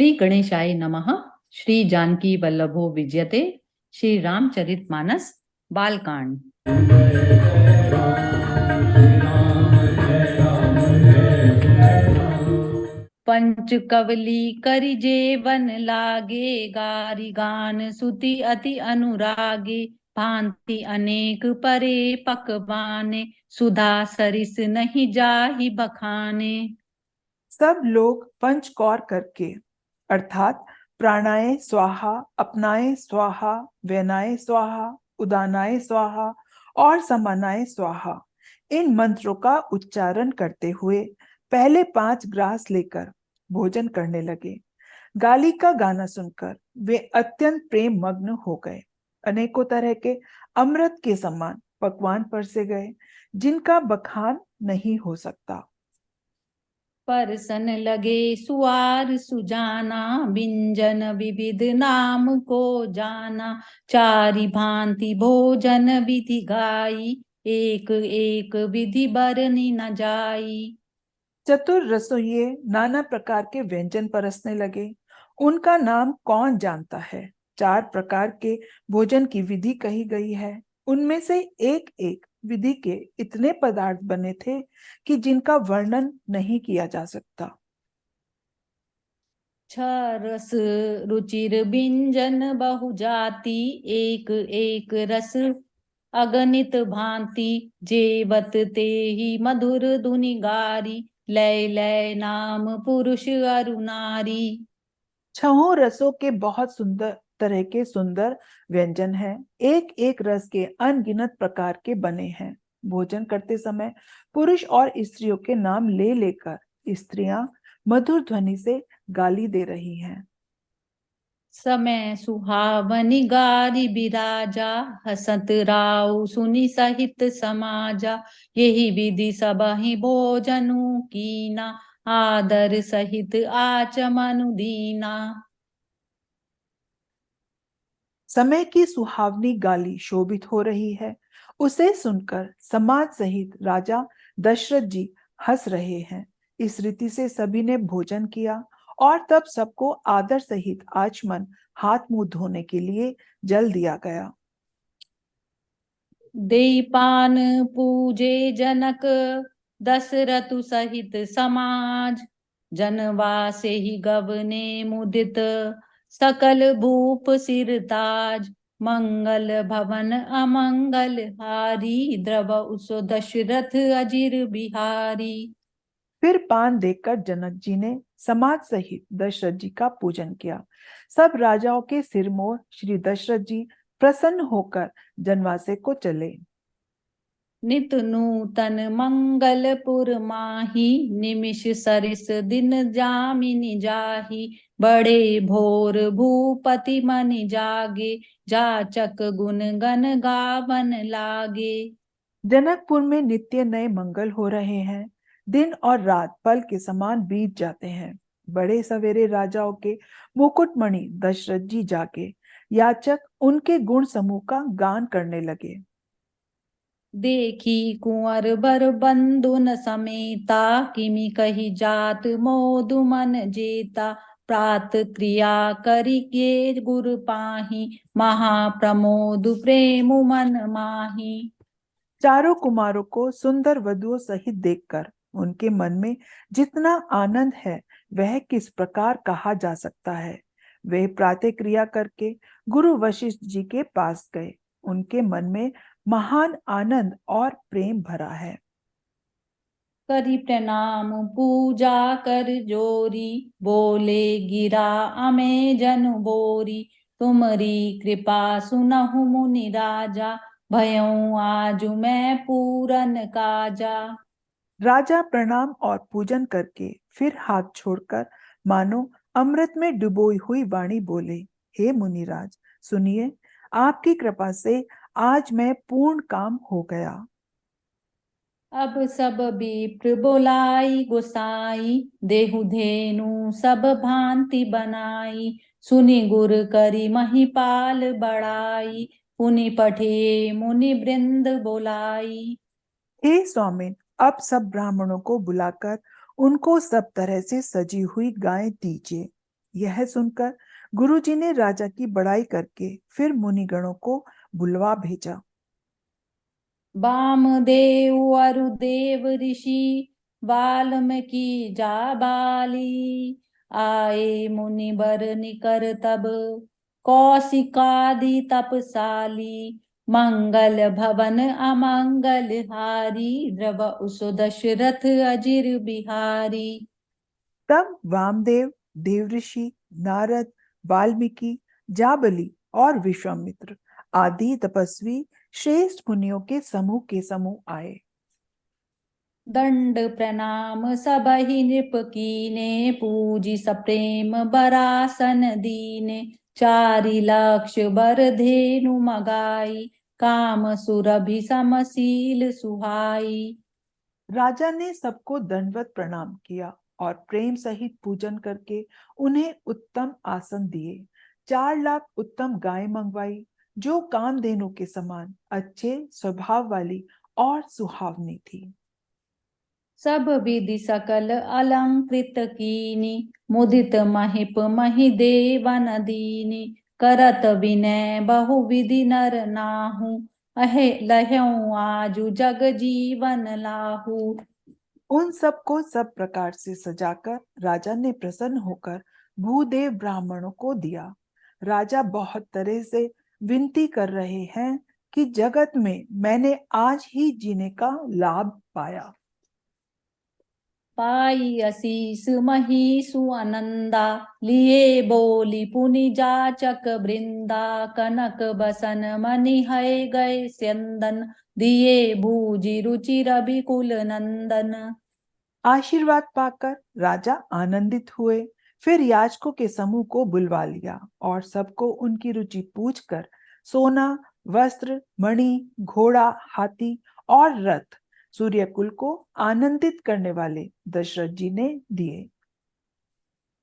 श्री गणेशाय नमः। श्री जानकी वल्लभो विजयते। श्री रामचरितमानस बालकांड। पंच कवली करि जेवन लागे, गारी गान सुति अति अनुरागे। भांति अनेक परे पकवाने, सुधा सरिस नहीं जाहि बखाने। सब लोग पंचकौर करके अर्थात प्राणाय स्वाहा, अपनाए स्वाहा, व्यनाय स्वाहा, उदानाय स्वाहा और समानाय स्वाहा इन मंत्रों का उच्चारण करते हुए पहले 5 ग्रास लेकर भोजन करने लगे। गाली का गाना सुनकर वे अत्यंत प्रेम मग्न हो गए। अनेकों तरह के अमृत के समान पकवान परसे गए, जिनका बखान नहीं हो सकता। परसन लगे सुआर सुजाना, व्यंजन विविध नाम को जाना। चारि भांति भोजन विधि गाई, एक एक विधि बरनी न जाई। चतुर रसोइये नाना प्रकार के व्यंजन परसने लगे। उनका नाम कौन जानता है। 4 प्रकार के भोजन की विधि कही गई है। उनमें से एक एक विधि के इतने पदार्थ बने थे कि जिनका वर्णन नहीं किया जा सकता। रस रुचिर व्यंजन बहु जाति, एक एक रस अगणित भांति। जेवत ते ही मधुर धुनि गारी, लय लय नाम पुरुष अरु नारी। 6 रसों के बहुत सुंदर तरह के सुंदर व्यंजन हैं। एक एक रस के अनगिनत प्रकार के बने हैं। भोजन करते समय पुरुष और स्त्रियों के नाम ले लेकर स्त्रियां मधुर ध्वनि से गाली दे रही हैं। समय सुहावनी गारी बिराजा, हसत राव सुनि सहित समाजा। यही विधि सबहि भोजनु कीना, आदर सहित आचमनु दीना। समय की सुहावनी गाली शोभित हो रही है, उसे सुनकर समाज सहित राजा दशरथ जी हंस रहे हैं। इस रीति से सभी ने भोजन किया और तब सबको आदर सहित आचमन, हाथ मुंह धोने के लिए जल दिया गया। देपान पूजे जनक, दशरथु सहित समाज। जनवासे ही गवने मुदित, सकल भूप सिरताज। मंगल भवन अमंगल हारी, द्रव उसो दशरथ अजिर बिहारी। फिर पान देकर जनक जी ने समाज सहित दशरथ जी का पूजन किया। सब राजाओं के सिरमौर श्री दशरथ जी प्रसन्न होकर जनवासे को चले। नित नूतन मंगलपुर माही, निमिष सरिस दिन जामिनी जाही। बड़े भोर भूपति मनि जागे, जाचक गुण गन गावन लागे। जनकपुर में नित्य नए मंगल हो रहे हैं। दिन और रात पल के समान बीत जाते हैं। बड़े सवेरे राजाओं के मुकुटमणि दशरथ जी जागे। याचक उनके गुण समूह का गान करने लगे। देखी कुंवर बर बंधु न समेता, किमि कही जात मोदु मन जेता। प्रात क्रिया करि के गुर पाही, महाप्रमोद प्रेम मन माही। चारों कुमारों को सुंदर वधुओं सहित देखकर उनके मन में जितना आनंद है वह किस प्रकार कहा जा सकता है। वे प्रातः क्रिया करके गुरु वशिष्ठ जी के पास गए। उनके मन में महान आनंद और प्रेम भरा है। करि प्रणाम पूजा कर जोरी, बोले गिरा अमे जनु बोरी। तुमरी कृपा सुनहु मुनि राजा, भयऊँ आजु मैं पूरन काजा। राजा प्रणाम और पूजन करके फिर हाथ छोड़कर मानो अमृत में डुबोई हुई वाणी बोले, हे मुनिराज सुनिए, आपकी कृपा से आज मैं पूर्ण काम हो गया। अब सब विप्र बोलाई गोसाई, देहु धेनु सब भांति बनाई। सुनि गुर करि महिपाल बड़ाई, पुनि पठे मुनि वृंद बोलाई। हे स्वामिन, अब सब ब्राह्मणों को बुलाकर उनको सब तरह से सजी हुई गाय दीजिए। यह सुनकर गुरुजी ने राजा की बड़ाई करके फिर मुनिगणों को बुलवा भेजा। वामदेव अरुदेव ऋषि वाल्मीकि जाबाली, आए मुनिवर निकर तब कौशिकादि तपसाली, मंगल भवन अमंगल हारी, द्रव उस दशरथ अजिर बिहारी। तब वामदेव, देवऋषि, नारद, वाल्मीकि, जाबली और विश्वामित्र आदि तपस्वी श्रेष्ठ मुनियों के समूह आए। दंड प्रणाम सबहि नृप कीने, पूजी सप्रेम बरासन दीने, चारि लक्ष बर धेनु मगाई, काम सुरभि समशील सुहाई। राजा ने सबको दंडवत प्रणाम किया और प्रेम सहित पूजन करके उन्हें उत्तम आसन दिए। 4 लाख उत्तम गाय मंगवाई, जो कामधेनु के समान अच्छे स्वभाव वाली और सुहावनी थी। सब विधि सकल अलंकृत कीनी, मुदित महिप महि देवन दीनी, करत विनय बहु विधि नर नाहु, अहे लह्यऊ आजु जग जीवन लाहू। उन सबको सब प्रकार से सजाकर राजा ने प्रसन्न होकर भूदेव ब्राह्मणों को दिया। राजा बहुत तरह से विनती कर रहे हैं कि जगत में मैंने आज ही जीने का लाभ पाया। पाई असीस महिषु अनंदा, लिए बोली पुनि जाचक वृंदा, कनक बसन मनि है गए स्यंदन, दिए भूजि रुचि रवि कुल नंदन। आशीर्वाद पाकर राजा आनंदित हुए। फिर याचकों के समूह को बुलवा लिया और सबको उनकी रुचि पूछकर सोना, वस्त्र, मणि, घोड़ा, हाथी और रथ सूर्यकुल को आनंदित करने वाले दशरथ जी ने दिए।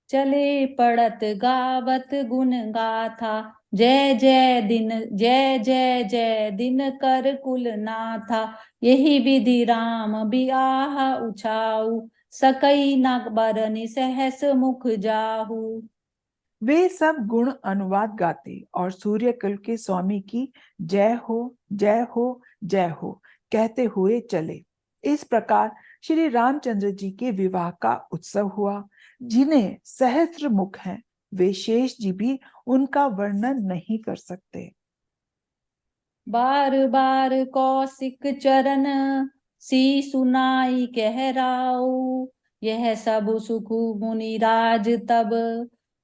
चले पड़त गावत गुण गाथा, जय जय दिन कर कुल नाथा, यही विधि राम बियाह उछाऊ, सकई न बरनि सहस मुख जाहू। वे सब गुण अनुवाद गाते और सूर्यकुल के स्वामी की जय हो, जय हो, जय हो कहते हुए चले। इस प्रकार श्री रामचंद्र जी के विवाह का उत्सव हुआ। जिन्हें सहस्त्र मुख हैं, वे शेष जी भी उनका वर्णन नहीं कर सकते। बार बार कौशिक चरण सी सुनाई कह राऊ, यह सब सुख मुनिराज तब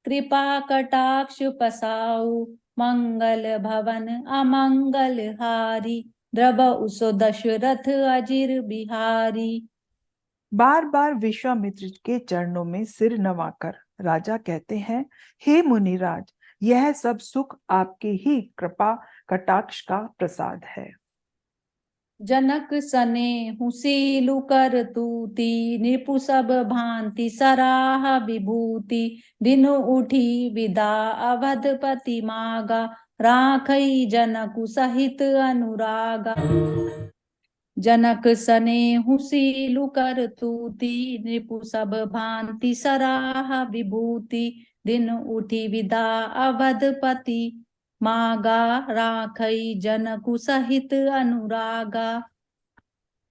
कृपा कटाक्ष पसाऊ, मंगल भवन अमंगल हारी, द्रव उस दशरथ अजिर बिहारी। बार बार विश्वामित्र के चरणों में सिर नवाकर राजा कहते हैं, हे मुनिराज, यह सब सुख आपके ही कृपा कटाक्ष का प्रसाद है। जनक सने हुसीलु कर तूती, निपु सब भांति सराह विभूति, दिन उठी विदा अवधपति मागा, राखई जनकु सहित अनुरागा। जनक सने हुसीलु कर तूती, निपु सब भांति सराह विभूति, दिन उठी विदा अवधपति मागा, राखई जनकु सहित अनुरागा।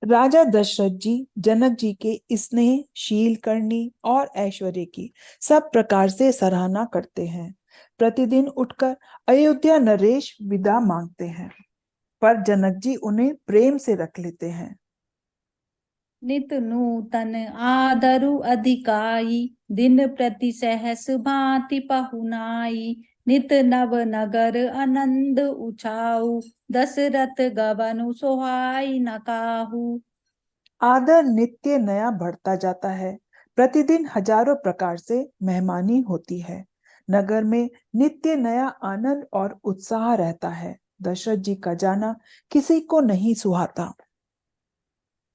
राजा दशरथ जी जनक जी के स्नेह, शील करनी और ऐश्वर्य की सब प्रकार से सराहना करते हैं। प्रतिदिन उठकर अयोध्या नरेश विदा मांगते हैं, पर जनक जी उन्हें प्रेम से रख लेते हैं। नित नूतन आदरु अधिकाई, दिन प्रति सहस भांति पहुनाई, नित नव नगर आनंद उछाऊ, दशरथ गवनु सोहाई न काहू। आदर नित्य नया बढ़ता जाता है। प्रतिदिन हजारों प्रकार से मेहमानी होती है। नगर में नित्य नया आनंद और उत्साह रहता है। दशरथ जी का जाना किसी को नहीं सुहाता।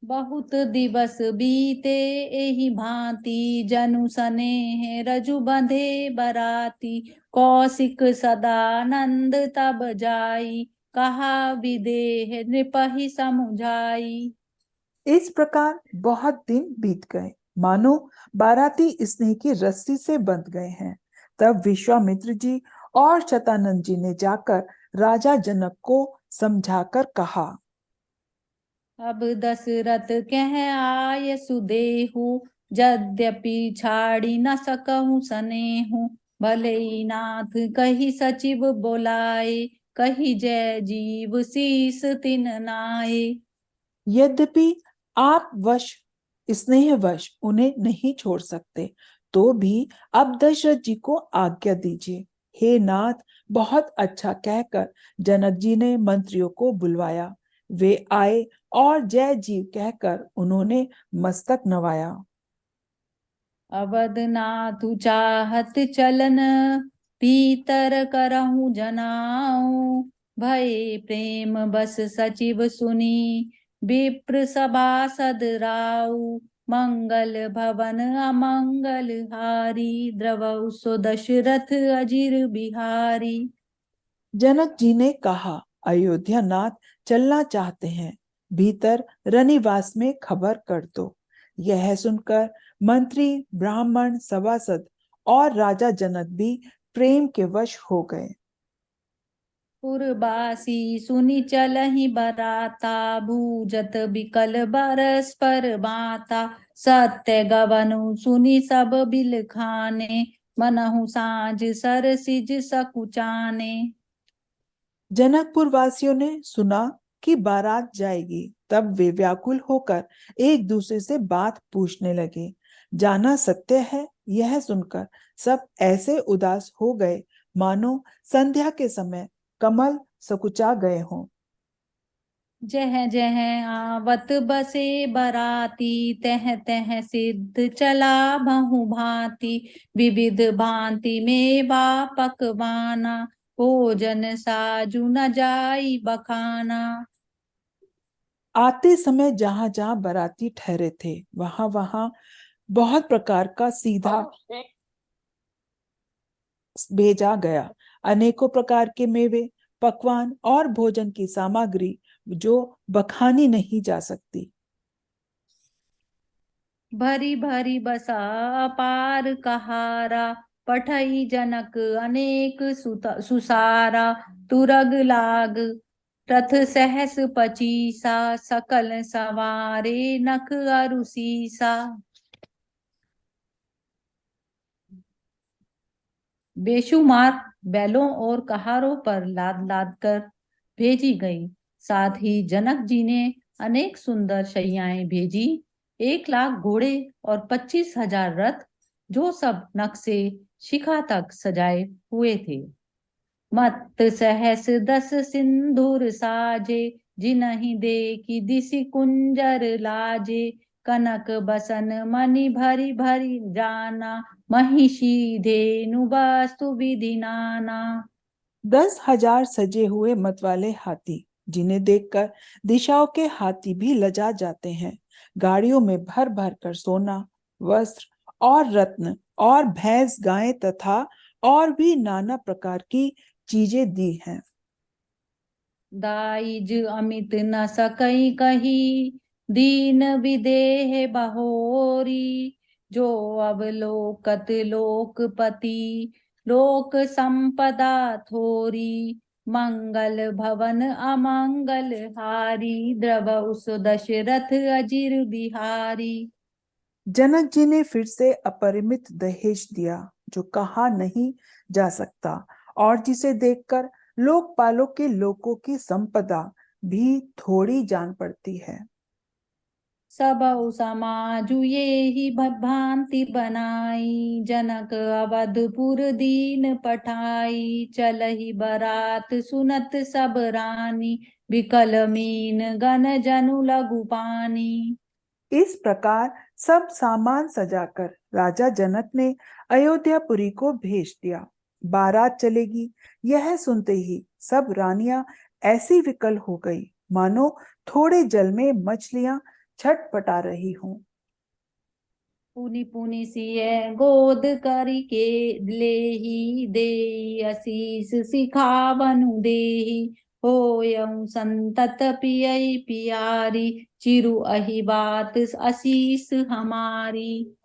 बहुत दिवस बीते एहि भांति, जनु सनेह रजु बंधे बराती, कौशिक सदानंद तब जाई, कहा विदेह नृपहि समुझाई। इस प्रकार बहुत दिन बीत गए, मानो बाराती स्नेह की रस्सी से बंध गए हैं। तब विश्वामित्र जी और शतानंद जी ने जाकर राजा जनक को समझाकर कहा, अब दशरथ कह आय सुदेहु, यद्यपि छाड़ी न सकहु सनेहु। भले ही नाथ कही सचिव बोलाए, कही जय जीव शीस तिन नाए। यद्यपि आप स्नेहवश उन्हें नहीं छोड़ सकते, तो भी अब दशरथ जी को आज्ञा दीजिए। हे नाथ, बहुत अच्छा कहकर जनक जी ने मंत्रियों को बुलवाया। वे आए और जय जीव कहकर उन्होंने मस्तक नवाया। अवधनाथु चाहत चलन, भीतर करहु जनाऊ। भय प्रेम बस सचिव सुनी, विप्र सभासद राऊ। मंगल भवन अमंगल हारी, द्रवहु सो दशरथ अजिर बिहारी। जनक जी ने कहा, अयोध्या नाथ चलना चाहते हैं, भीतर रनिवास में खबर कर दो। यह सुनकर मंत्री, ब्राह्मण, सभासद और राजा जनक भी प्रेम के वश हो गए। पुरबासी सुनि चलहि बराता, भूजत बिकल परस्पर बाता। सत्य गवनु सुनि सब बिल खाने, मनहु साँझ सरसिज सकुचाने। जनकपुर वासियों ने सुना कि बारात जाएगी, तब वे व्याकुल होकर एक दूसरे से बात पूछने लगे। जाना सत्य है, यह सुनकर सब ऐसे उदास हो गए मानो संध्या के समय कमल सकुचा गए हों। जह जह आवत बसे बराती, तह तह सिद्ध चला बहु भांति। विविध भांति मेवा पकवाना, भोजन साजु न जाई बखाना। आते समय जहां जहां बाराती ठहरे थे, वहां वहां बहुत प्रकार का सीधा भेजा गया। अनेकों प्रकार के मेवे, पकवान और भोजन की सामग्री जो बखानी नहीं जा सकती। भरी भरी बसा अपार कहारा, पठई जनक अनेक सुसारा। तुरग लाग रथ सहस पचीसा, सकल सवारे नख अरु सीसा। बेशुमार बैलों और कहारों पर लाद लाद कर भेजी गई। साथ ही जनक जी ने अनेक सुंदर शैयाएं भेजी। 1 लाख घोड़े और 25,000 रथ, जो सब नख से शिखा तक सजाए हुए थे। मत सहस 10 सिंदूर साजे, जिनहि देखी दिसि कुंजर लाजे। कनक बसन मणि भरी भरी जाना, महिषी धेनु वस्तु विधि नाना। 10,000 सजे हुए मतवाले हाथी, जिन्हें देखकर दिशाओं के हाथी भी लजा जाते हैं। गाड़ियों में भर भर कर सोना, वस्त्र और रत्न और भैंस, गायें तथा और भी नाना प्रकार की चीजें दी हैं। दाइज अमित न सकई कही, दीन विदेह बहोरी। जो अवलोकत लोकपति, लोक संपदा थोरी। मंगल भवन अमंगल हारी, द्रवहु सो दशरथ अजिर बिहारी। जनक जी ने फिर से अपरिमित दहेज दिया, जो कहा नहीं जा सकता और जिसे देखकर लोकपालों के लोगों की संपदा भी थोड़ी जान पड़ती है। सबउ समाजु ये ही भांति बनाई, जनक अवधपुर दीन पठाई। चलहि बरात सुनत सब रानी, बिकल मीन गन जनु लघु पानी। इस प्रकार सब सामान सजाकर राजा जनक ने अयोध्यापुरी को भेज दिया। बारात चलेगी, यह सुनते ही सब रानियां ऐसी विकल हो गई मानो थोड़े जल में मछलियां छटपटा रही हों। पुनि पुनि सिय गोद करिके, लेहि देहि असीस सिखावनु देहि। होयं संतत पियई पियारी, चिरु अहि बात असीस हमारी।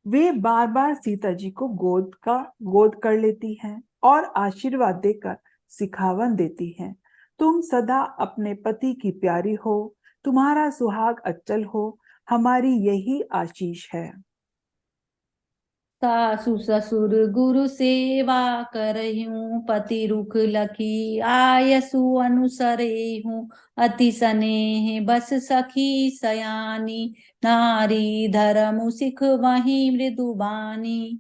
वे बार बार सीता जी को गोद कर लेती हैं और आशीर्वाद देकर सिखावन देती हैं। तुम सदा अपने पति की प्यारी हो, तुम्हारा सुहाग अचल हो, हमारी यही आशीष है। सासु ससुर गुरु सेवा करहूँ, पति रुख लखी आयसु अनुसरेहूँ, अति स्नेह बस सखी सयानी, नारी धर्म सिख वही मृदुबानी।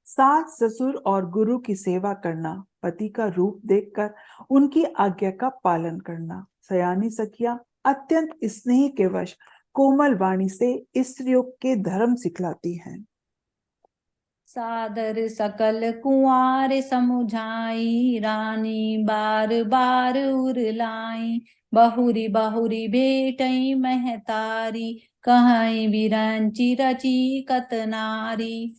सास ससुर और गुरु की सेवा करना, पति का रूप देखकर उनकी आज्ञा का पालन करना, सयानी सखिया अत्यंत स्नेह के वश कोमल वाणी से स्त्रियों के धर्म सिखलाती हैं। सादर सकल कुंवार समुझाई, रानी बार बार उरलाई, बहुरी बहुरी भेटई महतारी, कहीं बिरंची रची कतनारी।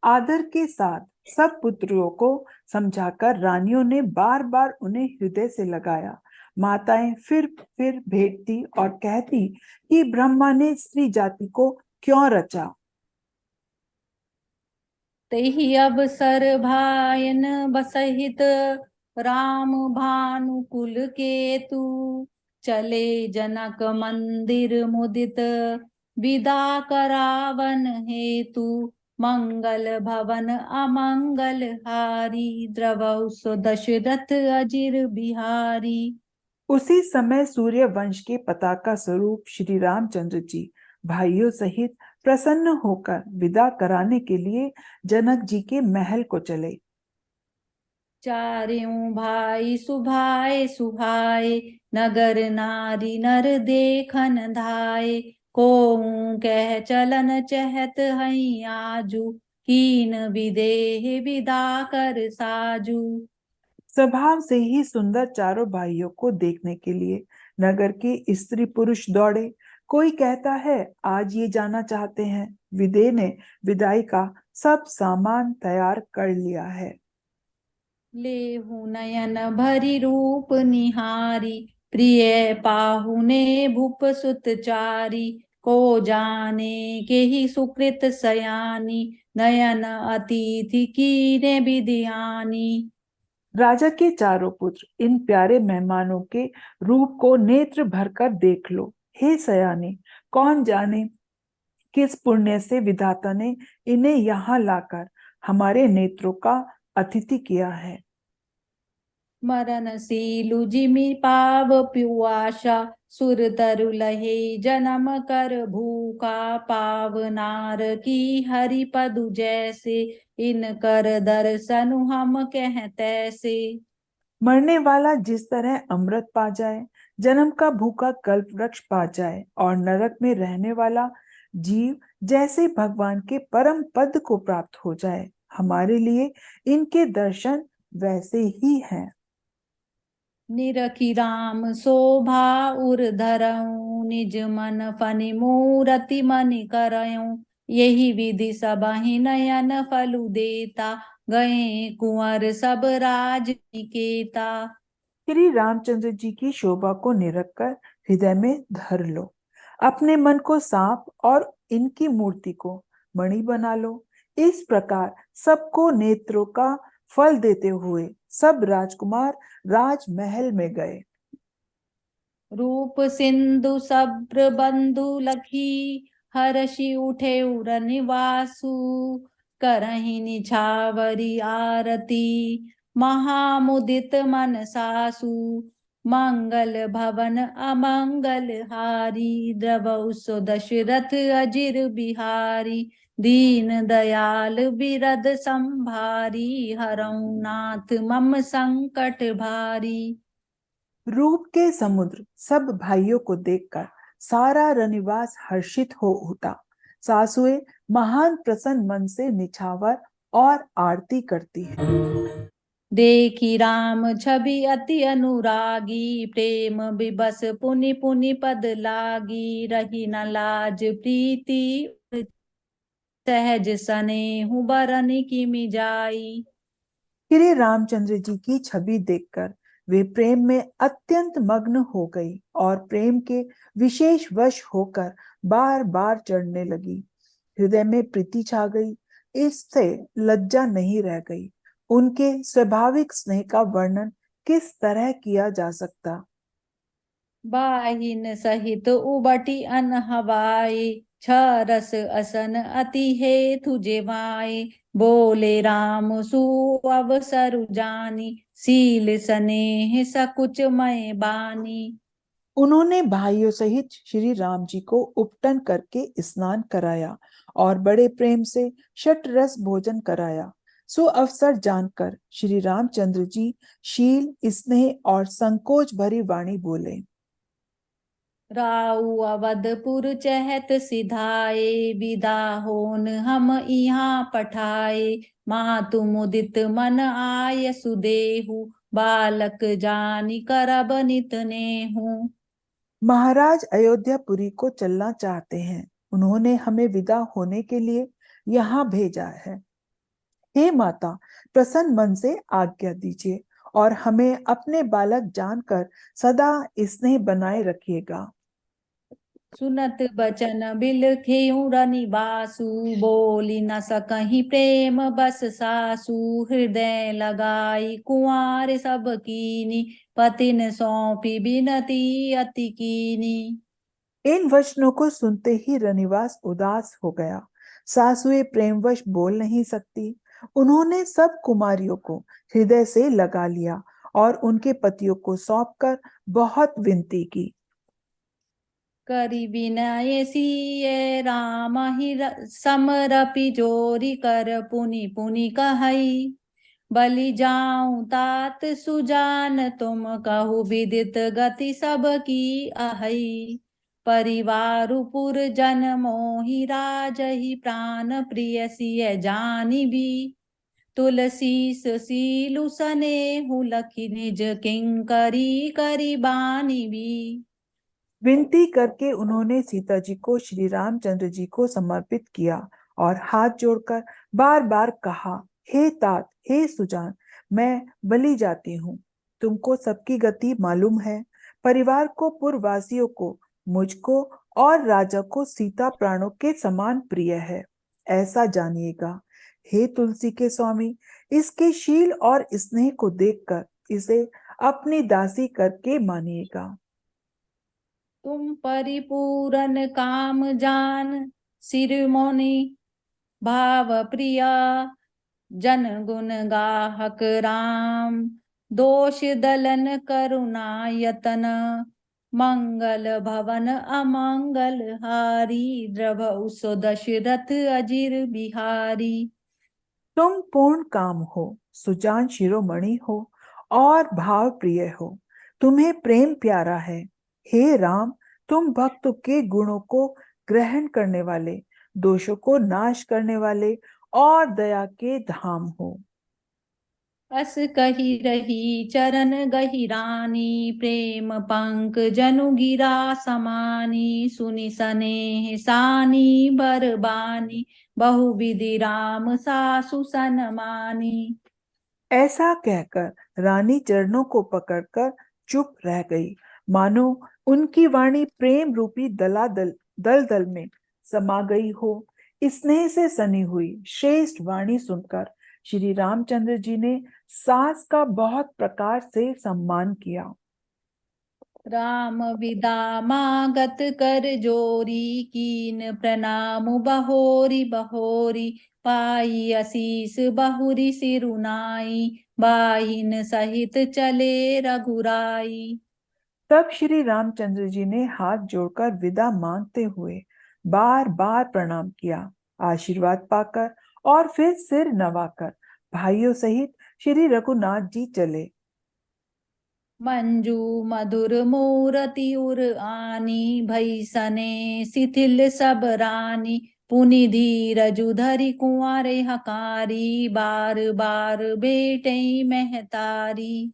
आदर के साथ सब पुत्रों को समझाकर रानियों ने बार बार उन्हें हृदय से लगाया। माताएं फिर भेंटती और कहती कि ब्रह्मा ने स्त्री जाति को क्यों रचा। तेहि अवसर भायन बसहित, राम भानुकुल केतु, चले जनक मंदिर मुदित, विदा करावन हेतु, मंगल भवन अमंगल हारी, द्रवौ सो दशरथ अजिर बिहारी। उसी समय सूर्य वंश के पताका स्वरूप श्री रामचंद्र जी भाइयों सहित प्रसन्न होकर विदा कराने के लिए जनक जी के महल को चले। चारों भाई सुभाए सुहाए, नगर नारी नर देखन धाये, को कह चलन चहत हई आजू, कीन विदेह विदा कर साजू। स्वभाव से ही सुंदर चारों भाइयों को देखने के लिए नगर के स्त्री पुरुष दौड़े। कोई कहता है आज ये जाना चाहते हैं। विदे ने विदाई का सब सामान तैयार कर लिया है। लेहु नयन भरी रूप निहारी, प्रिय पाहुने भूप सुत चारी, को जाने के ही सुकृत सयानी, नयन अतिथि कीने विधियानी। राजा के चारों पुत्र इन प्यारे मेहमानों के रूप को नेत्र भरकर देख लो। हे सयाने, कौन जाने किस पुण्य से विधाता ने इन्हें यहाँ लाकर हमारे नेत्रों का अतिथि किया है। मरणशीलु जिमि पाव प्युआशा, सुर तरु लहे जन्म कर भूखा, पावनार की हरि पदु जैसे, इन कर दर्शनु हम कह तैसे। मरने वाला जिस तरह अमृत पा जाए, जन्म का भूखा कल्प वृक्ष पा जाए और नरक में रहने वाला जीव जैसे भगवान के परम पद को प्राप्त हो जाए, हमारे लिए इनके दर्शन वैसे ही हैं। निरखी राम शोभा उर धरऊं, निज मन फनि मूरति मनि करऊं, यही विधि सबहि नयन फलु देता, गए कुंवर सब राज निकेता। श्री रामचंद्र जी की शोभा को निरख कर हृदय में धर लो। अपने मन को सांप और इनकी मूर्ति को मणि बना लो। इस प्रकार सबको नेत्रों का फल देते हुए सब राजकुमार राजमहल में गए। रूप सिंधु सब्र बंधु लखी, हर्षि उठे उर निवासु, करहि निछावरी आरती, महामुदित मन सासु, मंगल भवन अमंगल हारी, द्रवौ सो दशरथ अजिर बिहारी, दीन दयाल बिरद संभारी, हरऊ नाथ मम संकट भारी। रूप के समुद्र सब भाइयों को देखकर सारा रनिवास हर्षित हो उठा। सासुएं महान प्रसन्न मन से निछावर और आरती करती है। देखी राम छवि अति अनुरागी, प्रेम विबस पुनि पुनि पद लागी, रही न लाज प्रीति सहज सनेहु बरन किमि जाई। श्री रामचंद्र जी की छवि देखकर वे प्रेम में अत्यंत मग्न हो गई और प्रेम के विशेष वश होकर बार बार चढ़ने लगी। हृदय में प्रीति छा गई। इससे लज्जा नहीं रह गई। उनके स्वाभाविक स्नेह का वर्णन किस तरह किया जा सकता। बाहिन सहित उबटी अन हवाए, छरस असन अति हे तुझे वाए। बोले राम सु अवसरु जानी, सील स्नेह सकुच मय बानी। उन्होंने भाइयों सहित श्री राम जी को उपटन करके स्नान कराया और बड़े प्रेम से शत रस भोजन कराया। सो अवसर जानकर श्री रामचंद्र जी शील, स्नेह और संकोच भरी वाणी बोले। राउ अवधपुर चहत सिधाए, विदा होन हम यहाँ पठाए। मातु मुदित मन आय सुदेहु, बालक जानि करब नित नेहु। महाराज अयोध्यापुरी को चलना चाहते हैं। उन्होंने हमें विदा होने के लिए यहाँ भेजा है। हे माता, प्रसन्न मन से आज्ञा दीजिए और हमें अपने बालक जानकर सदा स्नेह बनाए रखिएगा। सुनत बचन बिलखेउ रनिवासु, बोली न सकहि प्रेम बस सासु। हृदय लगाई कुंवर सब कीनी, पतिन सौंपी बिनती अति कीनी। इन वचनों को सुनते ही रनिवास उदास हो गया। सासुएं प्रेमवश बोल नहीं सकती। उन्होंने सब कुमारियों को हृदय से लगा लिया और उनके पतियों को सौंपकर बहुत विनती की। करि विनय सिय राम ही समरपि जोरी कर, पुनि पुनि कहई। बलि जाऊं तात सुजान, तुम कहु विदित गति सब की अहई। परिवारु पुर जन मोहि, राजहि प्राण प्रिय सिय जानि भी। तुलसीस सीलु सनेहु, लखि निज किंकरी करी बानी भी। विनती करके उन्होंने सीता जी को श्री रामचंद्र जी को समर्पित किया और हाथ जोड़कर बार बार कहा, हे तात, हे सुजान, मैं बलि जाती हूँ। तुमको सबकी गति मालूम है। परिवार को, पुरवासियों को, मुझको और राजा को सीता प्राणों के समान प्रिय है, ऐसा जानिएगा। हे तुलसी के स्वामी, इसके शील और स्नेह को देखकर इसे अपनी दासी करके मानिएगा। तुम परिपूरन काम जान, शिरोमणि भाव प्रिया। जन गुण गाहक राम, दोष दलन करुणा यतन। मंगल भवन अमंगल हारी, द्रव सो दशरथ अजिर बिहारी। तुम पूर्ण काम हो, सुजान शिरोमणि हो और भाव प्रिय हो। तुम्हें प्रेम प्यारा है। हे राम, तुम भक्त के गुणों को ग्रहण करने वाले, दोषों को नाश करने वाले और दया के धाम हो। अस कही रही चरण गहिरानी, प्रेम पंक जनु गिरा समानी। सुनि सनेह सानी बरबानी, बहुविधि राम सासु सनमानी। ऐसा कहकर रानी चरणों को पकड़कर चुप रह गई, मानो उनकी वाणी प्रेम रूपी दलादल दलदल में समा गई हो। स्नेह से सनी हुई श्रेष्ठ वाणी सुनकर श्री रामचंद्र जी ने सास का बहुत प्रकार से सम्मान किया। राम विदा मागत कर जोरी, कीन प्रणाम बहोरी बहोरी। पाई आशीष बहुरी सिरुनाई, बाहिन सहित चले रघुराई। तब श्री रामचंद्र जी ने हाथ जोड़कर विदा मांगते हुए बार बार प्रणाम किया। आशीर्वाद पाकर और फिर सिर नवाकर भाइयों सहित श्री रघुनाथ जी चले। मंजू मधुर मूरति उर आनी, भई सने शिथिल सब रानी। पुनि धीरजु धरि कुंवारे हकारी, बार बार बेटे महतारी।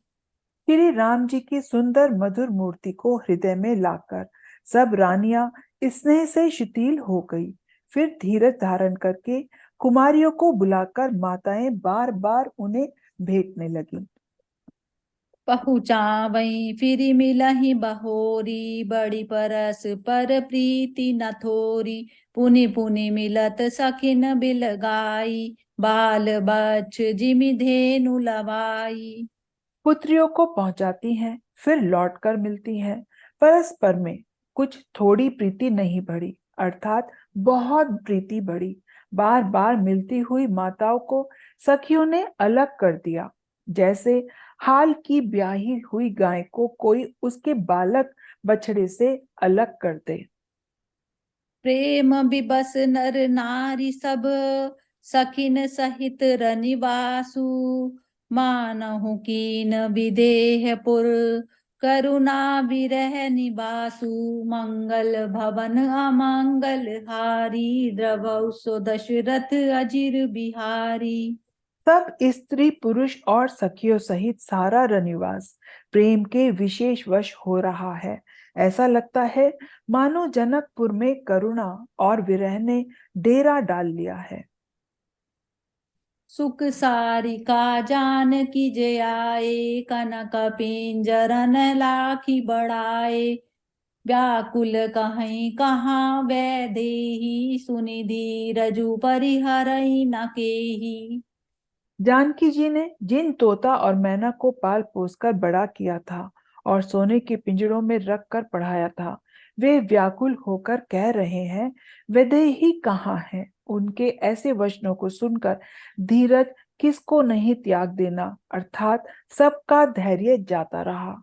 श्री राम जी की सुंदर मधुर मूर्ति को हृदय में लाकर सब रानियां स्नेह से शिथिल हो गई। फिर धीरज धारण करके कुमारियों को बुलाकर माताएं बार बार उन्हें भेंटने लगी। पहुँचावई फिर मिलहि बहोरी, बड़ी परस पर प्रीति न थोरी। पुनि पुनि मिलत सखिन बिल गाई, बाल बच्छ जिमि धेनु लवाई। पुत्रियों को पहुंचाती हैं, फिर लौटकर मिलती हैं। परस्पर में कुछ थोड़ी प्रीति नहीं बढ़ी, अर्थात बहुत प्रीति बढ़ी। बार बार मिलती हुई माताओं को सखियों ने अलग कर दिया, जैसे हाल की ब्याही हुई गाय को कोई उसके बालक बछड़े से अलग कर दे। प्रेम विबस नर नारी सब, सखिन सहित रनिवासु। मानहु कीन विदेह पुर, करुणा विरह निवासु। मंगल भवन अमंगल हारी, द्रवौ सो दशरथ अजिर बिहारी। सब स्त्री पुरुष और सखियों सहित सारा रनिवास प्रेम के विशेष वश हो रहा है। ऐसा लगता है मानो जनकपुर में करुणा और विरह ने डेरा डाल लिया है। सुख सारिका जानकी जय आए, कनक पिंजरन लाखी बढ़ाए। व्याकुल कहीं कहाँ वैदेही, सुनि धीरजु परिहरई न केही। जानकी जी ने जिन तोता और मैना को पाल पोसकर बड़ा किया था और सोने के पिंजरों में रख कर पढ़ाया था, वे व्याकुल होकर कह रहे हैं, वैदेही कहाँ है। उनके ऐसे वचनों को सुनकर धीरज किसको नहीं त्याग देना, अर्थात सबका धैर्य जाता रहा।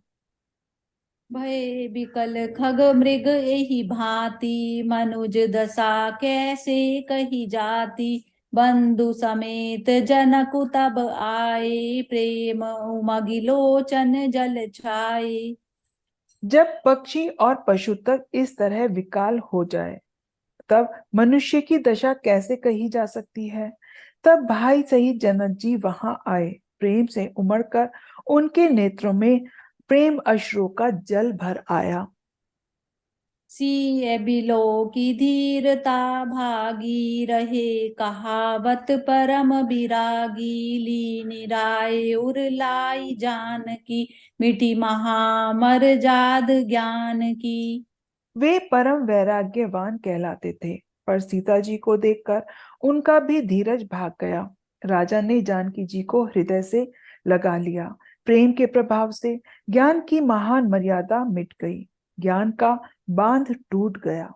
भय विकल खग मृग एहि भांति, मनुज दशा कैसे कही जाती। बंधु समेत जनक तब आए, प्रेम उमगि लोचन जल छाए। जब पक्षी और पशु तक इस तरह विकाल हो जाए, तब मनुष्य की दशा कैसे कही जा सकती है। तब भाई सहित जनक जी वहां आए, प्रेम से उमड़कर उनके नेत्रों में प्रेम अश्रु का जल भर आया। सिय बिलो की धीरता भागी, रहे कहावत परम विरागी। लीनि राय उर लाई जानकी, मिटी महामर जाद ज्ञान की। वे परम वैराग्यवान कहलाते थे, पर सीता जी को देखकर उनका भी धीरज भाग गया। राजा ने जानकी जी को हृदय से लगा लिया। प्रेम के प्रभाव से ज्ञान की महान मर्यादा मिट गई, ज्ञान का बांध टूट गया।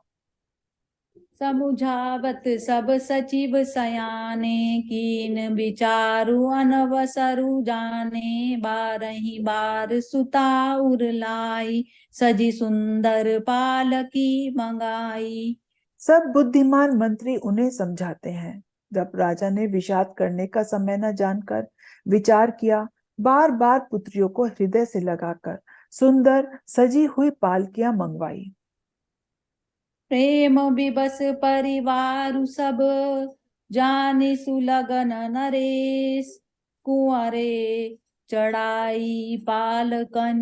समुझावत सब सचिव सयाने, कीन विचारु अनवसरु जाने। बारही बार सुता उर लाई, सजी सुंदर पालकी मंगाई। सब बुद्धिमान मंत्री उन्हें समझाते हैं। जब राजा ने विषाद करने का समय न जानकर विचार किया, बार बार पुत्रियों को हृदय से लगाकर सुंदर सजी हुई पालकियां मंगवाई। प्रेम विबस परिवारु सब, जानि सुलगन नरेश। कुंवरे चढ़ाई पालकन,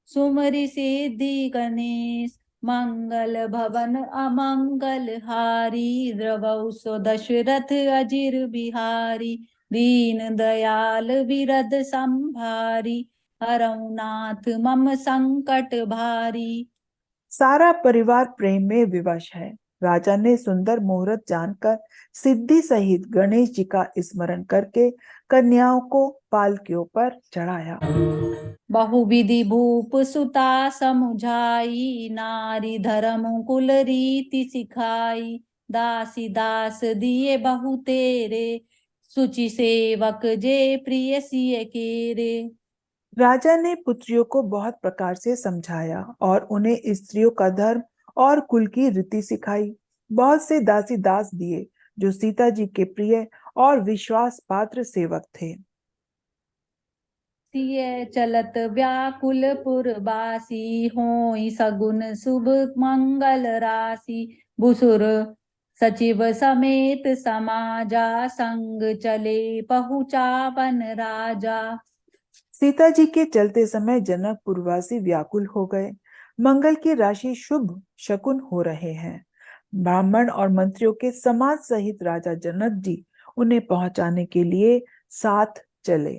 सुमरि सिद्धि गणेश। मंगल भवन अमंगल हारी, द्रवौ सो दशरथ अजिर बिहारी। दीन दयाल विरद संभारी, हरौ नाथ मम संकट भारी। सारा परिवार प्रेम में विवश है। राजा ने सुंदर मुहूर्त जानकर सिद्धि सहित गणेश जी का स्मरण करके कन्याओं को पालकियों पर चढ़ाया। बहुविधि भूप सुता समुझाई, नारी धर्म कुल रीति सिखाई। दासी दास दिए बहु तेरे, सुचि सेवक जे प्रिय सिय केरे। राजा ने पुत्रियों को बहुत प्रकार से समझाया और उन्हें स्त्रियों का धर्म और कुल की रीति सिखाई। बहुत से दासी दास दिए जो सीता जी के प्रिय और विश्वास पात्र सेवक थे। सिय चलत व्याकुल पुरबासी, होई सगुन शुभ मंगल राशि। भुसुर सचिव समेत समाजा, संग चले पहुँचावन राजा। सीता जी के चलते समय जनकपुरवासी व्याकुल हो गए। मंगल की राशि शुभ शकुन हो रहे हैं। ब्राह्मण और मंत्रियों के समाज सहित राजा जनक जी उन्हें पहुंचाने के लिए साथ चले।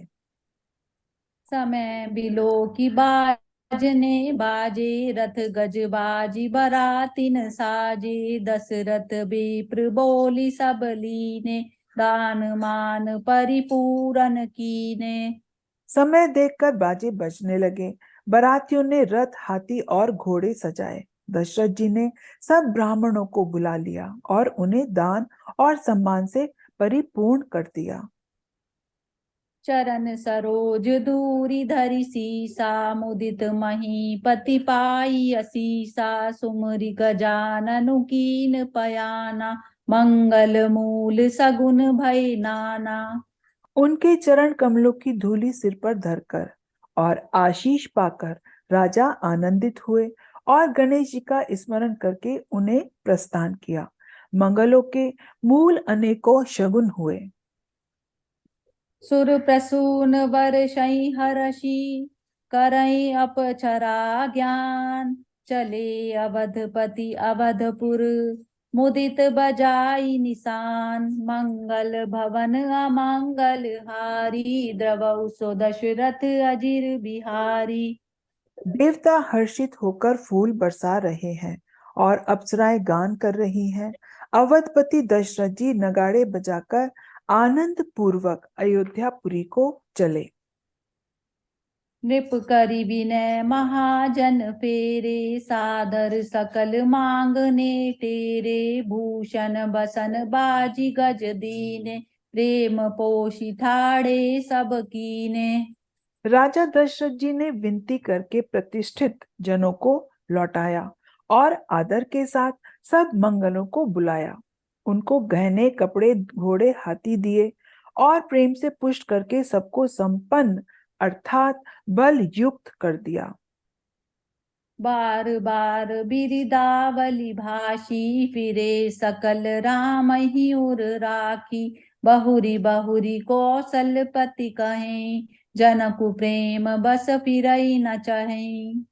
समय बिलो की बाजने बाजे, रथ गज बाजी बरातिन साजे। दशरथ विप्र बोली सब लीने, दान मान परिपूरन कीने। समय देखकर बाजे बजने लगे। बारातियों ने रथ, हाथी और घोड़े सजाए। दशरथ जी ने सब ब्राह्मणों को बुला लिया और उन्हें दान और सम्मान से परिपूर्ण कर दिया। चरण सरोज दूरी धरि सीसा, मुदित महीपति पाई असीसा। सुमरि गजाननु कीन पयाना, मंगल मूल सगुन भय नाना। उनके चरण कमलों की धूलि सिर पर धरकर और आशीष पाकर राजा आनंदित हुए और गणेश जी का स्मरण करके उन्हें प्रस्थान किया। मंगलों के मूल अनेकों शगुन हुए। सुर प्रसून वर्षई हरषि, करई अपचरा ज्ञान। चले अवधपति अवधपुर, मुदित बजाई निशान। मंगल भवन अमंगल हारी, द्रवौ सो दशरथ अजिर बिहारी। देवता हर्षित होकर फूल बरसा रहे हैं और अप्सराएं गान कर रही हैं। अवधपति दशरथ जी नगाड़े बजाकर आनंद पूर्वक अयोध्यापुरी को चले। नृप करि विनय महाजन फेरे, सादर सकल मांगने तेरे। भूषण बसन बाजी गज दीने, प्रेम पोषि ठाड़े सब कीने। राजा दशरथ जी ने विनती करके प्रतिष्ठित जनों को लौटाया और आदर के साथ सब मंगलों को बुलाया। उनको गहने, कपड़े, घोड़े, हाथी दिए और प्रेम से पुष्ट करके सबको संपन्न अर्थात बल युक्त कर दिया। बार बार बिरिदावली भाषी, फिरे सकल राम ही उर राखी। बहुरी बहुरी कौशलपति कहें, जनकु प्रेम बस फिरई न चहें।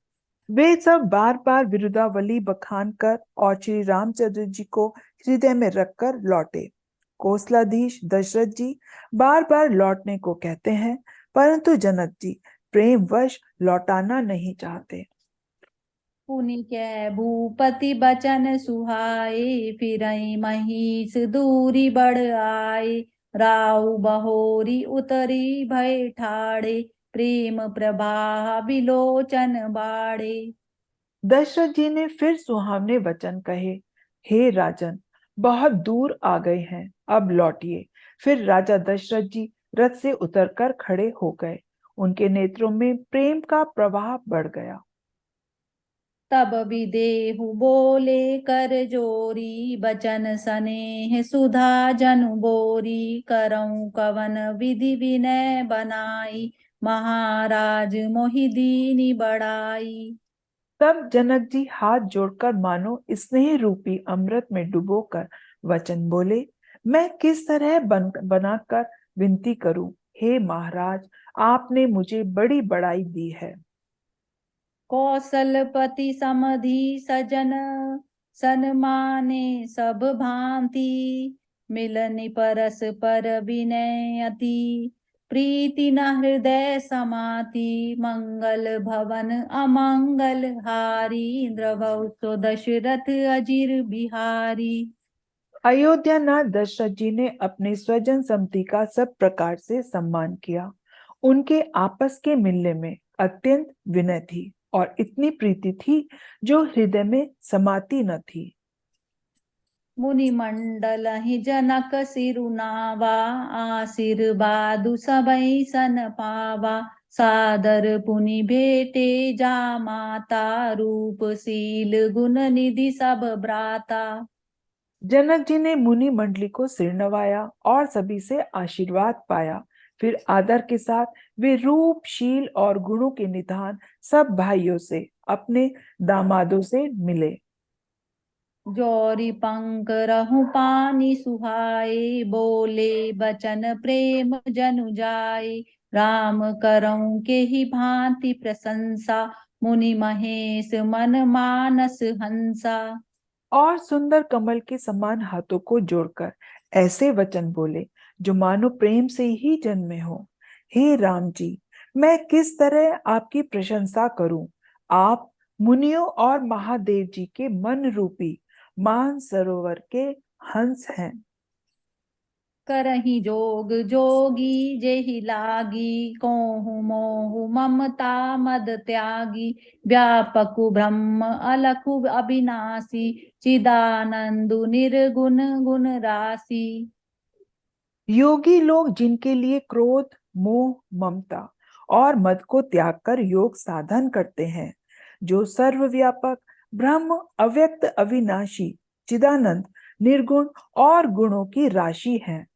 वे सब बार बार विरुदावली बखान कर और श्री रामचंद्र जी को हृदय में रखकर लौटे। कोसलाधीश दशरथ जी बार बार लौटने को कहते हैं, परंतु जनक जी प्रेमवश लौटाना नहीं चाहते। पुनि कै भूपति बचन सुहाए, फिरई महिष दूरी बढ़ आए। राउ बहोरी उतरी भय ठाड़े, प्रेम प्रवाह बिलोचन बाड़े। दशरथ जी ने फिर सुहावने वचन कहे, हे राजन, बहुत दूर आ गए हैं, अब लौटिए। फिर राजा दशरथ जी रथ से उतरकर खड़े हो गए। उनके नेत्रों में प्रेम का प्रवाह बढ़ गया। तब विदेहु बोले कर जोरी, बचन सनेह सुधा जनु बोरी। करऊं कवन विधि विनय बनाई, महाराज मोहि दीनी बड़ाई। तब जनक जी हाथ जोड़कर मानो स्नेह रूपी अमृत में डुबोकर वचन बोले, मैं किस तरह बनाकर विनती करूं। हे महाराज, आपने मुझे बड़ी बड़ाई दी है। कौशलपति समधि सजन, सन्माने सब भांति। मिलनि परस पर विनय अति, प्रीति न हृदय समाति। मंगल भवन अमंगल हारी, द्रवौ सो दशरथ अजिर बिहारी। अयोध्यानाथ दशरथ जी ने अपने स्वजन संपत्ति का सब प्रकार से सम्मान किया। उनके आपस के मिलने में अत्यंत विनय थी और इतनी प्रीति थी जो हृदय में समाती न थी। मुनि मंडल ही जनक सिरुनावा, आशीर्वादु सबई सन पावा। सादर पुनि भेटे जा माता, रूपशील गुण निधि सब भ्राता। जनक जी ने मुनि मंडली को सिर नवाया और सभी से आशीर्वाद पाया। फिर आदर के साथ वे रूप, शील और गुणों के निधान सब भाइयों से, अपने दामादों से मिले। जौरी पंक रहु पानी सुहाए, बोले बचन प्रेम जनु जाए। राम करऊं के ही भांति प्रशंसा, मुनि महेश मन मानस हंसा। और सुंदर कमल के समान हाथों को जोड़कर ऐसे वचन बोले जो मानो प्रेम से ही जन्मे हो। हे राम जी, मैं किस तरह आपकी प्रशंसा करूं। आप मुनियों और महादेव जी के मन रूपी मान सरोवर के हंस हैं। करहि जोग जोगी जेहि लागी, कोहु मोहु ममता मद त्यागी, व्यापकु ब्रह्म अलखु अविनाशी, चिदानंदु निर्गुण गुण राशि। योगी लोग जिनके लिए क्रोध, मोह, ममता और मद को त्याग कर योग साधन करते हैं, जो सर्वव्यापक ब्रह्म, अव्यक्त, अविनाशी, चिदानंद, निर्गुण और गुणों की राशि हैं।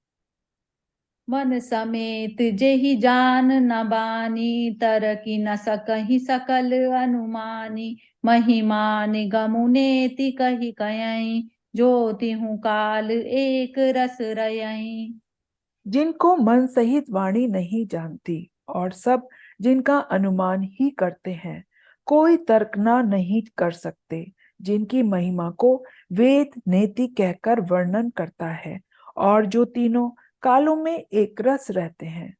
मन समेत जेहि जान न बानी, तरकी न सकहि सकल अनुमानी, महिमा निगमु नेति कहि कयई, जो तिहु काल एक रस रयई। जिनको मन सहित वाणी नहीं जानती और सब जिनका अनुमान ही करते हैं, कोई तर्कना नहीं कर सकते, जिनकी महिमा को वेद नेति कहकर वर्णन करता है, और जो तीनों कालों में एक रस रहते हैं।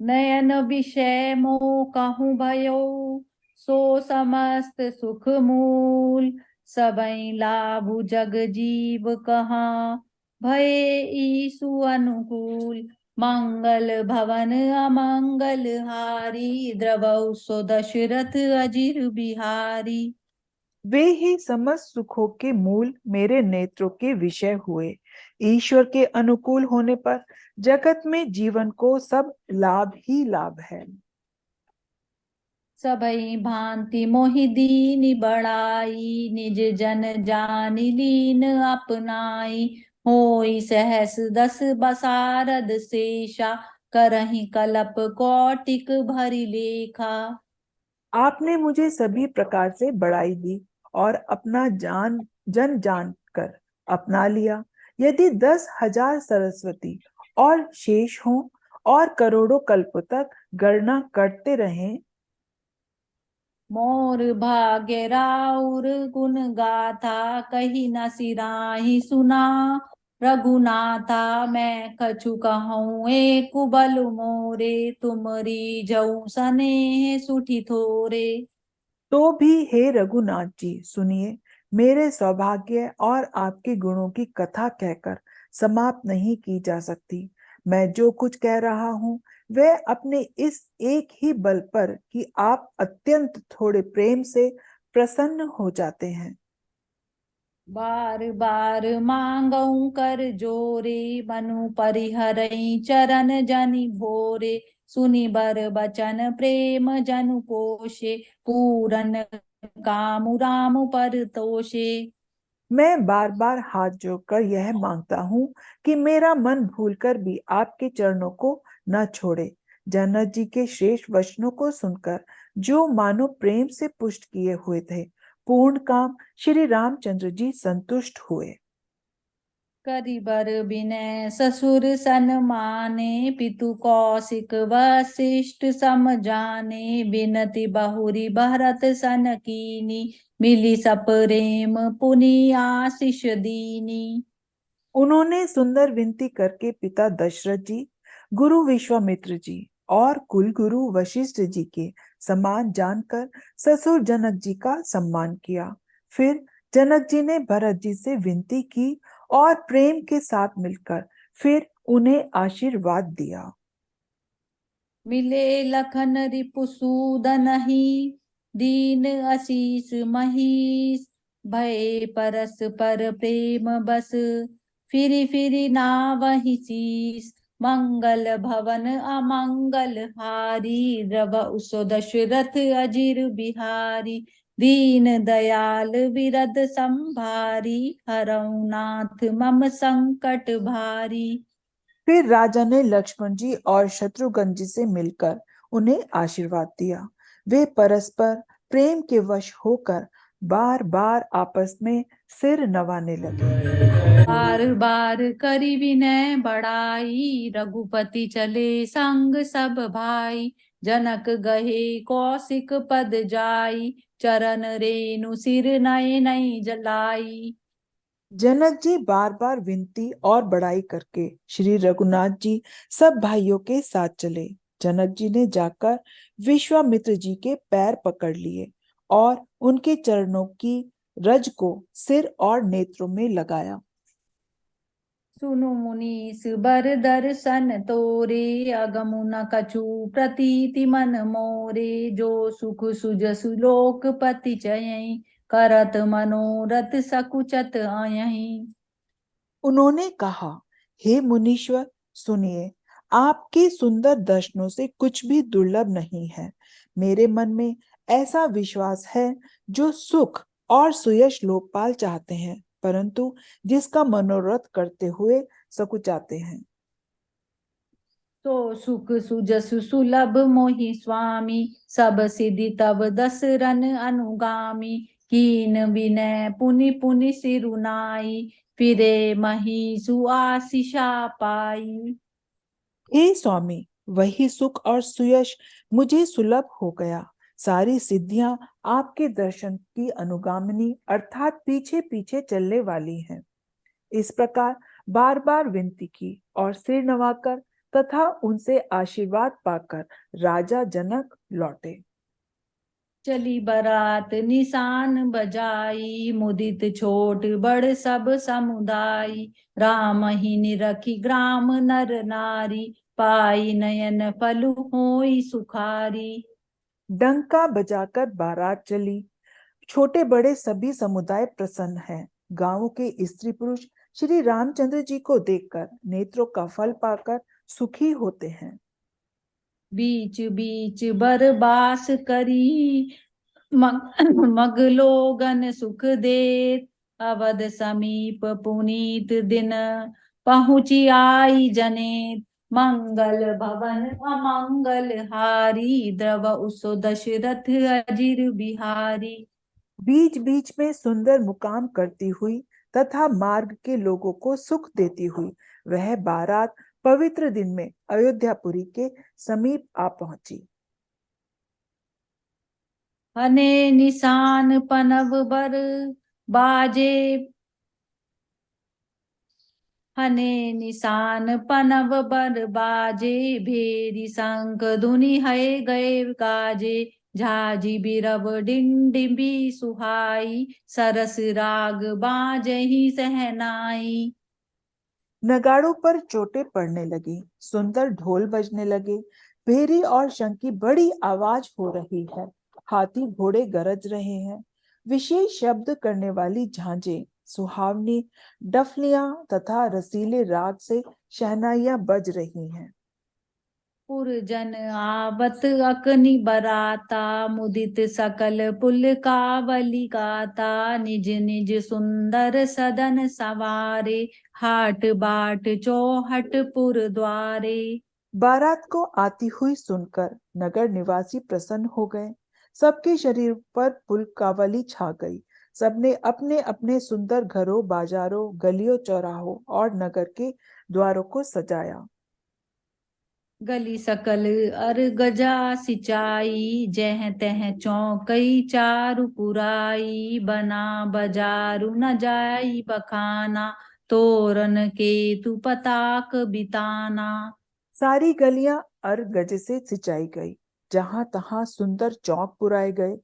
नयन विषय मोह कहूँ भयो, सो समस्त सुख मूल, सबई लाभु जग जीव कहाँ, भये ईसु अनुकूल। मंगल भवन अमंगल हारी, द्रवौ सो दशरथ अजिर बिहारी। वे ही समस्त सुखों के मूल मेरे नेत्रों के विषय हुए। ईश्वर के अनुकूल होने पर जगत में जीवन को सब लाभ ही लाभ है। सबई भांति मोहि दीनि बड़ाई, निज जन जानि लीन अपनाई, होई सहस दस बसारद शेषा, करहि कलप कौटिक भरि लेखा। आपने मुझे सभी प्रकार से बड़ाई दी और अपना जान कर अपना लिया। यदि 10,000 सरस्वती और शेष हों और करोड़ों कल्प तक गणना करते रहें, मोर भाग्य राउर गुण गाथा, कही न सिराहि सुना रघुनाथा। मैं कछु कहूँ एक बल मोरे, तुमरी जऊ सनेह सुठी थोरे। तो भी हे रघुनाथ जी सुनिए, मेरे सौभाग्य और आपके गुणों की कथा कहकर समाप्त नहीं की जा सकती। मैं जो कुछ कह रहा हूँ वह अपने इस एक ही बल पर कि आप अत्यंत थोड़े प्रेम से प्रसन्न हो जाते हैं। बार बार मांगऊ कर जोरे, मनु परिहरई चरण जनि भोरे। सुनि बर बचन प्रेम जनु पोषे, पूरन कामु राम पर तोषे। मैं बार बार हाथ जोड़कर यह मांगता हूँ कि मेरा मन भूलकर भी आपके चरणों को न छोड़े। जनक जी के शेष वचनों को सुनकर जो मानो प्रेम से पुष्ट किए हुए थे, पूर्ण काम श्री रामचंद्र जी संतुष्ट हुए। करिबर विनय ससुर सन्माने, पितु कौशिक वशिष्ठ सम जाने। बिनति बहुरी भरत सन कीनी, मिली सप्रेम पुनि आशीष दीनी। उन्होंने सुंदर विनती करके पिता दशरथ जी, गुरु विश्वामित्र जी और कुल गुरु वशिष्ठ जी के समान जानकर ससुर जनक जी का सम्मान किया। फिर जनक जी ने भरत जी से विनती की और प्रेम के साथ मिलकर फिर उन्हें आशीर्वाद दिया। मिले लखन रिपुसूदन ही, दीन आशीष महीस। भय परस पर प्रेम बस, फिरी फिरी नावहि शीस। मंगल भवन अमंगल हारी, द्रव उसो दशरथ अजिर बिहारी। दीन दयाल विरद संभारी, हरऊ नाथ मम संकट भारी। फिर राजा ने लक्ष्मण जी और शत्रुघ्न जी से मिलकर उन्हें आशीर्वाद दिया। वे परस्पर प्रेम के वश होकर बार बार आपस में सिर नवाने लगे। बार बार करी विनय बड़ाई, रघुपति चले संग सब भाई। जनक गहे कौशिक पद जाई, चरण रेणु सिर नए नई जलाई। जनक जी बार बार विनती और बड़ाई करके श्री रघुनाथ जी सब भाइयों के साथ चले। जनक जी ने जाकर विश्वामित्र जी के पैर पकड़ लिए और उनके चरणों की रज को सिर और नेत्रों में लगाया। सुनु मुनीस बर दर्शन तोरे, अगमु न कछु प्रतीति मन मोरे। जो सुख सुजसु लोकपति चयई, करत मनोरथ सकुचत अयहि। उन्होंने कहा, हे मुनीश्वर, सुनिए, आपके सुंदर दर्शनों से कुछ भी दुर्लभ नहीं है। मेरे मन में ऐसा विश्वास है जो सुख और सुयश लोकपाल चाहते हैं, परंतु जिसका मनोरथ करते हुए सकुचाते हैं। तो सुख सुजसु सुलभ मोहि स्वामी, सब सिद्धि तब दसरन अनुगामी। कीन विनय पुनि पुनि सिरुनाई, फिरे मही सुआशीषा पाई। हे स्वामी, वही सुख और सुयश मुझे सुलभ हो गया। सारी सिद्धियां आपके दर्शन की अनुगामिनी अर्थात पीछे पीछे चलने वाली हैं। इस प्रकार बार बार विनती की और सिर नवाकर तथा उनसे आशीर्वाद पाकर राजा जनक लौटे। चली बरात निशान बजाई, मुदित छोट बड़ सब समुदाय। राम ही निरखी ग्राम नर नारी, पाई नयन फलु होई सुखारी। डंका बजाकर बारात चली। छोटे बड़े सभी समुदाय प्रसन्न हैं। गांव के स्त्री पुरुष श्री रामचंद्र जी को देखकर नेत्रों का फल पाकर सुखी होते हैं। बीच बीच बरबास करी, मग लोगन सुख देत। अवध समीप पुनीत दिन, पहुँची आई जनेत। मंगल भवन अमंगल हारी, द्रव उसो दशरथ अजिर बिहारी। बीच बीच में सुंदर मुकाम करती हुई तथा मार्ग के लोगों को सुख देती हुई वह बारात पवित्र दिन में अयोध्यापुरी के समीप आ पहुंची। हने निशान पनव बर बाजे, हने निशान पनव बर बाजे। भेरी शंख धुनि है गए गाजे, झाजी बिरब डिंडिबी सुहाई। सरस राग बाजहि सहनाई। नगाड़ों पर चोटें पड़ने लगी, सुंदर ढोल बजने लगे, भेरी और शंख की बड़ी आवाज हो रही है, हाथी घोड़े गरज रहे हैं, विशेष शब्द करने वाली झांझें, सुहावनी डफलियां तथा रसीले राग से शहनाइयां बज रही हैं। पुरजन आवत अकनि बराता, मुदित सकल पुल कावली गाता। निज निज सुंदर सदन सवारे, हाट बाट चौहट पुर द्वारे। बारात को आती हुई सुनकर नगर निवासी प्रसन्न हो गए। सबके शरीर पर पुलकावली छा गई। सबने अपने अपने सुंदर घरों, बाजारों, गलियों, चौराहों और नगर के द्वारों को सजाया। गली सकल अर गजा सिंचाई, जह तह चौकई चारु पुराई। बना बजारु न जाई बखाना, तोरन केतु पताक बिताना। सारी गलियां अर गज से सिंचाई गई। जहां तहां सुंदर चौक पुराए गए।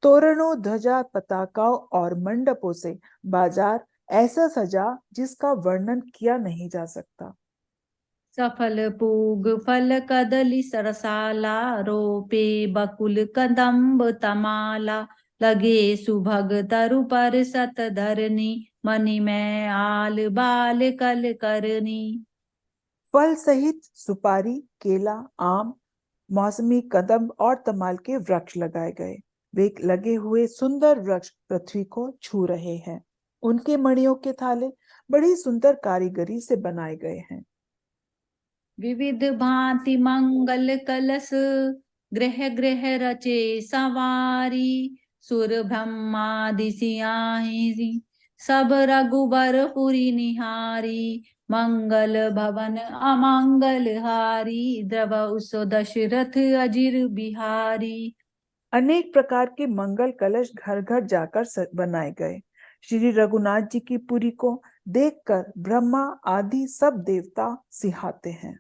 तोरणों, ध्वजा, पताकाओं और मंडपों से बाजार ऐसा सजा जिसका वर्णन किया नहीं जा सकता। सफल पूग फल कदली सरसाला, रोपे बकुल कदम्ब तमाला। लगे सुभग तरु पर सत धरनी, मणि में आल बाल कल करनी। फल सहित सुपारी, केला, आम, मौसमी, कदम्ब और तमाल के वृक्ष लगाए गए। वे लगे हुए सुंदर वृक्ष पृथ्वी को छू रहे हैं। उनके मणियों के थाले बड़ी सुंदर कारीगरी से बनाए गए हैं। विविध भांति मंगल कलश, ग्रह ग्रह रचे सवारी। सुर ब्रह्मादि सियाहि, सब रघुबर पुरी निहारी। मंगल भवन अमंगल हारी, द्रव उसो दशरथ अजिर बिहारी। अनेक प्रकार के मंगल कलश घर घर जाकर बनाए गए। श्री रघुनाथ जी की पुरी को देखकर ब्रह्मा आदि सब देवता सिहाते हैं।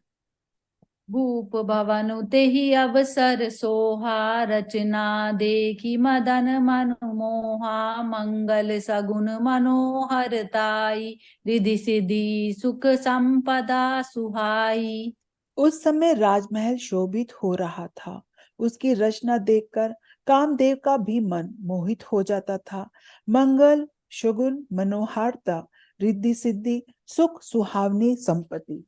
भूप भवन तेहि अवसर सोहा, रचना देखी मदन मनु मोहा, मंगल सगुन मनोहरताई, रिधि सिद्धि सुख संपदा सुहाई। उस समय राजमहल शोभित हो रहा था। उसकी रचना देखकर कामदेव का भी मन मोहित हो जाता था। मंगल, शगुन, मनोहारता, रिद्धि सिद्धि, सुख, सुहावनी संपत्ति।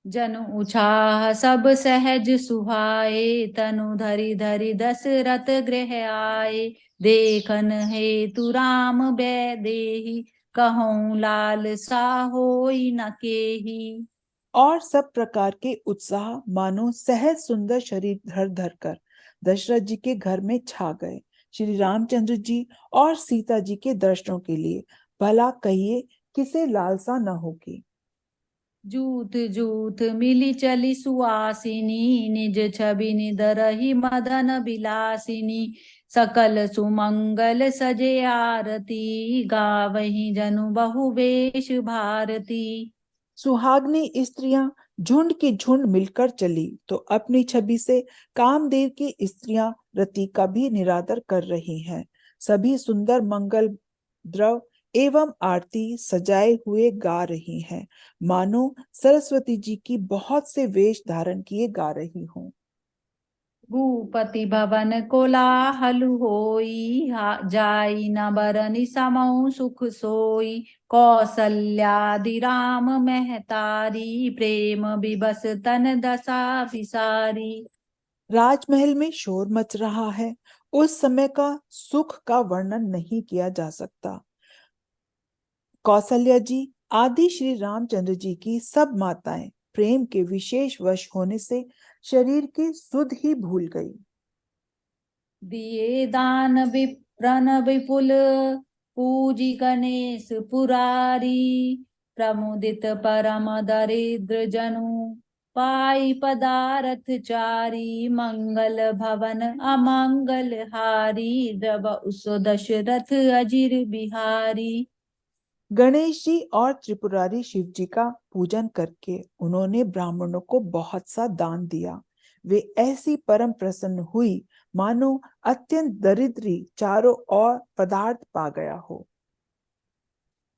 जनु उछाह सब सहज सुहाए, तनु धरि धरि दशरथ गृह आए, देखन हेतु राम बैदेही, कहूँ लाल सा होई न केही। और सब प्रकार के उत्साह मानो सहज सुंदर शरीर धर धर कर दशरथ जी के घर में छा गए। श्री रामचंद्र जी और सीता जी के दर्शनों के लिए भला कहिए किसे लालसा न होगी। जूथ जूथ मिली चली सुआसिनी, निज छवि निदरहि मदन बिलासिनी, सकल सुमंगल सजे आरती, गावहि जनु बहु वेश भारती। सुहागनी स्त्रियां झुंड की झुंड मिलकर चली तो अपनी छवि से कामदेव की स्त्रियां रति का भी निरादर कर रही हैं। सभी सुंदर मंगल द्रव एवं आरती सजाए हुए गा रही हैं, मानो सरस्वती जी की बहुत से वेश धारण किए गा रही हों। भूपति भवन कोलाहल होई, जाई न बरनि समौ सुख सोई, कौसल्यादि राम महतारी, प्रेम विबस तन दशा विसारी। राजमहल में शोर मच रहा है। उस समय का सुख का वर्णन नहीं किया जा सकता। कौशल्या जी आदि श्री रामचंद्र जी की सब माताएं प्रेम के विशेष वश होने से शरीर की सुध ही भूल गई। दिए दान विप्रन विपुल, पूजी गणेश पुरारी, प्रमुदित परम दरिद्र जनु, पाई पदारथ चारी, मंगल भवन अमंगल हारी, द्रव उस दशरथ अजिर बिहारी। गणेश जी और त्रिपुरारी शिव जी का पूजन करके उन्होंने ब्राह्मणों को बहुत सा दान दिया। वे ऐसी परम प्रसन्न हुई मानो अत्यंत दरिद्री चारों ओर पदार्थ पा गया हो।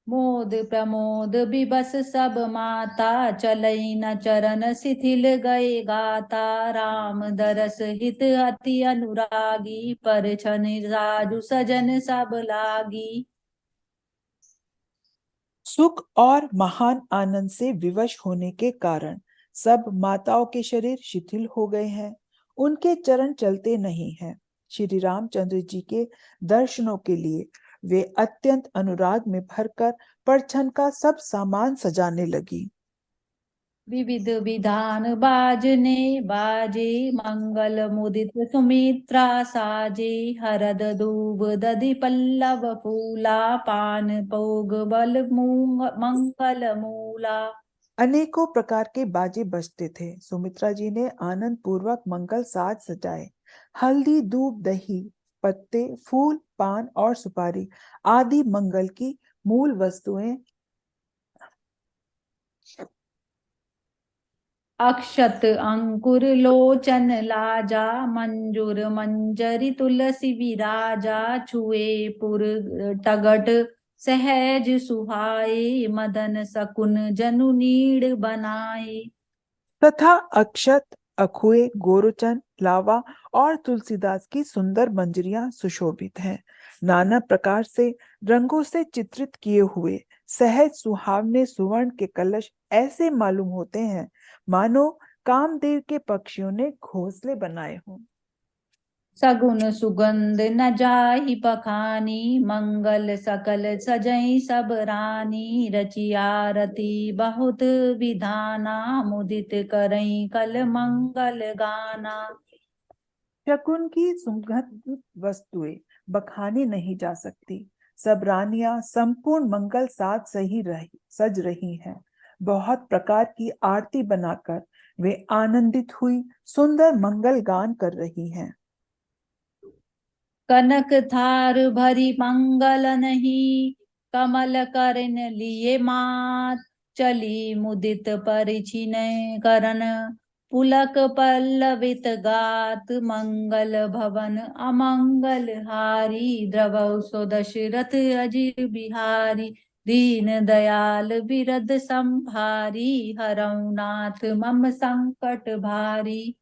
मोद प्रमोद विबस सब माता, चलई न चरण शिथिल गए गाता, राम दरस हित अति अनुरागी, पर छन राजु सजन सब लागी। सुख और महान आनंद से विवश होने के कारण सब माताओं के शरीर शिथिल हो गए हैं, उनके चरण चलते नहीं हैं। श्री रामचंद्र जी के दर्शनों के लिए वे अत्यंत अनुराग में भरकर परछन का सब सामान सजाने लगी। विविध विधान बाजने बाजे, मंगल मुदित सुमित्रा साजे, हरद दूब दधि पल्लव फूला, पान पौग बल मूंग मंगल मूला। अनेकों प्रकार के बाजे बजते थे। सुमित्रा जी ने आनंद पूर्वक मंगल साज सजाए। हल्दी, दूब, दही, पत्ते, फूल, पान और सुपारी आदि मंगल की मूल वस्तुएं अक्षत अंकुर लोचन लाजा, मंजूर मंजरी तुलसी विराजा, छुए पुर टगट सहज सुहाए, मदन सकुन जनु नीड़ बनाए। तथा अक्षत, अखुए, गोरोचन, लावा और तुलसीदास की सुंदर मंजरियां सुशोभित हैं। नाना प्रकार से रंगों से चित्रित किए हुए सहज सुहावने सुवर्ण के कलश ऐसे मालूम होते हैं मानो कामदेव के पक्षियों ने घोंसले बनाए हों। सगुन सुगंध न जाहि बखानी, मंगल सकल सजई सब रानी, रचि आरती बहुत विधाना, मुदित करई कल मंगल गाना। शकुन की सुगंधित वस्तुएं बखानी नहीं जा सकती। सब रानियां संपूर्ण मंगल साज सज रही हैं। बहुत प्रकार की आरती बनाकर वे आनंदित हुई सुंदर मंगल गान कर रही हैं। कनक थार भरी मंगल नहीं, कमल करन लिए मात, चली मुदित परिचिनय करन, पुलक पल्लवित गात मंगल भवन अमंगल हारी, द्रवौ सो दशरथ अजिर बिहारी, दीन दयाल बिरद संभारी, हरौ नाथ मम संकट भारी।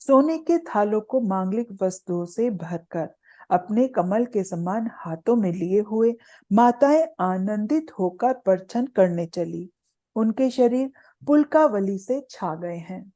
सोने के थालों को मांगलिक वस्तुओं से भरकर अपने कमल के समान हाथों में लिए हुए माताएं आनंदित होकर परछन करने चली। उनके शरीर पुलकावली से छा गए हैं।